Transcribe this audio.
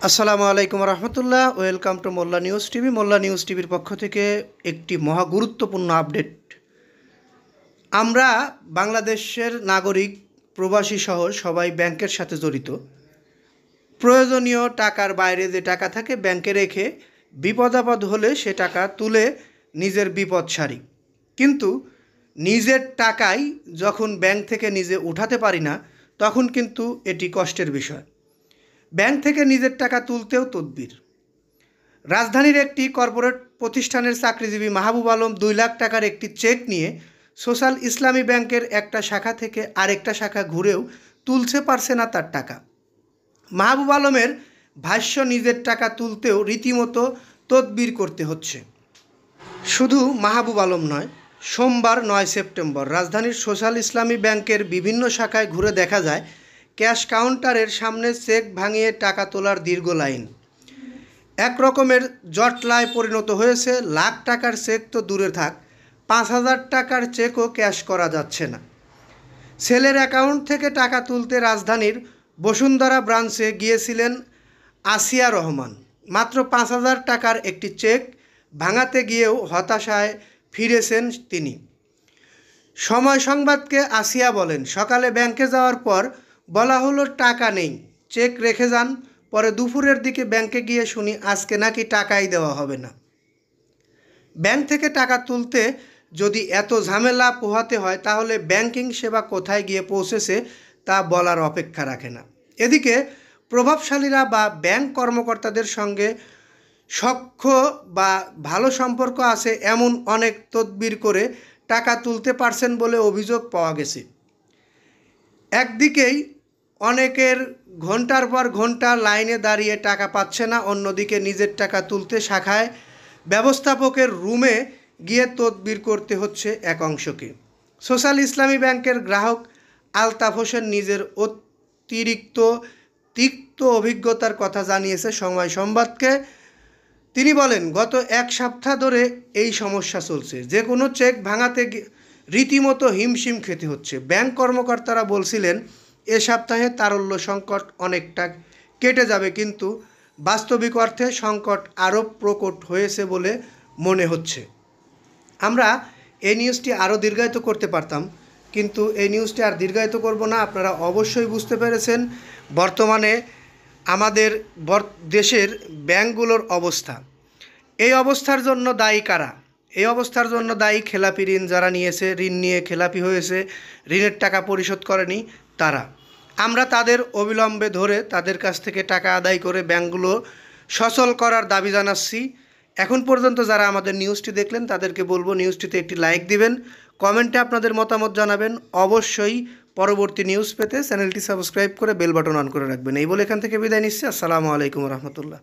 আসসালামু আলাইকুম রহমতুল্লাহ। Welcome to Molla news TV. Molla news টিভির পক্ষ থেকে একটি মহা গুরুত্বপূর্ণ আপডেট। আমরা বাংলাদেশের নাগরিক, প্রবাসী সহ সবাই ব্যাংকের সাথে জড়িত। প্রয়োজনীয় টাকার বাইরে যে টাকা থাকে ব্যাংকে রেখে বিপদ আপদ হলে সে টাকা তুলে নিজের বিপদ সারি। কিন্তু নিজের টাকাই যখন ব্যাংক থেকে নিজে উঠাতে পারি না, তখন কিন্তু এটি কষ্টের বিষয়। ব্যাংক থেকে নিজের টাকা তুলতেও তদবির। রাজধানীর একটি কর্পোরেট প্রতিষ্ঠানের চাকরিজীবী মাহবুব আলম 2 লাখ টাকার একটি চেক নিয়ে সোশ্যাল ইসলামী ব্যাংকের একটা শাখা থেকে আরেকটা শাখা ঘুরেও তুলতে পারছে না তার টাকা। মাহবুব আলমের ভাষ্য, নিজের টাকা তুলতেও রীতিমতো তদবির করতে হচ্ছে। শুধু মাহবুব আলম নয়, সোমবার 9 সেপ্টেম্বর রাজধানীর সোশ্যাল ইসলামী ব্যাংকের বিভিন্ন শাখায় ঘুরে দেখা যায় ক্যাশ কাউন্টারের সামনে চেক ভাঙিয়ে টাকা তোলার দীর্ঘ লাইন। এক রকমের জটলায় পরিণত হয়েছে। লাখ টাকার চেক তো দূরে থাক, 5,000 টাকার চেকও ক্যাশ করা যাচ্ছে না। ছেলের অ্যাকাউন্ট থেকে টাকা তুলতে রাজধানীর বসুন্ধরা ব্রাঞ্চে গিয়েছিলেন আসিয়া রহমান। মাত্র 5,000 টাকার একটি চেক ভাঙাতে গিয়েও হতাশায় ফিরেছেন তিনি। সময় সংবাদকে আসিয়া বলেন, সকালে ব্যাংকে যাওয়ার পর বলা হলো টাকা নেই, চেক রেখে যান। পরে দুপুরের দিকে ব্যাংকে গিয়ে শুনি আজকে নাকি টাকাই দেওয়া হবে না। ব্যাংক থেকে টাকা তুলতে যদি এত ঝামেলা পোহাতে হয়, তাহলে ব্যাংকিং সেবা কোথায় গিয়ে পৌঁছেছে তা বলার অপেক্ষা রাখে না। এদিকে প্রভাবশালীরা বা ব্যাংক কর্মকর্তাদের সঙ্গে সখ্য বা ভালো সম্পর্ক আছে এমন অনেক তদবির করে টাকা তুলতে পারছেন বলে অভিযোগ পাওয়া গেছে। একদিকেই অনেকের ঘন্টার পর ঘন্টা লাইনে দাঁড়িয়ে টাকা পাচ্ছে না, অন্যদিকে নিজের টাকা তুলতে শাখায় ব্যবস্থাপকের রুমে গিয়ে তদবির করতে হচ্ছে এক অংশকে। সোশ্যাল ইসলামী ব্যাংকের গ্রাহক আলতাফ হোসেন নিজের অতিরিক্ত তিক্ত অভিজ্ঞতার কথা জানিয়েছে সময় সংবাদকে। তিনি বলেন, গত 1 সপ্তাহ ধরে এই সমস্যা চলছে। যে কোনো চেক ভাঙাতে রীতিমতো হিমশিম খেতে হচ্ছে। ব্যাংক কর্মকর্তারা বলছিলেন এ সপ্তাহে তারল্য সংকট অনেকটা কেটে যাবে, কিন্তু বাস্তবিক অর্থে সংকট আরও প্রকট হয়েছে বলে মনে হচ্ছে। আমরা এই নিউজটি আরও দীর্ঘায়িত করতে পারতাম, কিন্তু এই নিউজটি আর দীর্ঘায়িত করব না। আপনারা অবশ্যই বুঝতে পেরেছেন বর্তমানে আমাদের দেশের ব্যাংকগুলোর অবস্থা। এই অবস্থার জন্য দায়ী কারা? এই অবস্থার জন্য দায়ী খেলাপি ঋণ যারা নিয়েছে, ঋণ নিয়ে খেলাপি হয়েছে, ঋণের টাকা পরিশোধ করেনি তারা। আমরা তাদের অবিলম্বে ধরে তাদের কাছ থেকে টাকা আদায় করে ব্যাংকগুলো সচল করার দাবি জানাচ্ছি। এখন পর্যন্ত যারা আমাদের নিউজটি দেখলেন তাদেরকে বলবো নিউজটিতে একটি লাইক দিবেন, কমেন্টে আপনাদের মতামত জানাবেন। অবশ্যই পরবর্তী নিউজ পেতে চ্যানেলটি সাবস্ক্রাইব করে বেল বাটন অন করে রাখবেন। এই বলে এখান থেকে বিদায় নিচ্ছি। আসসালামু আলাইকুম রহমতুল্লাহ।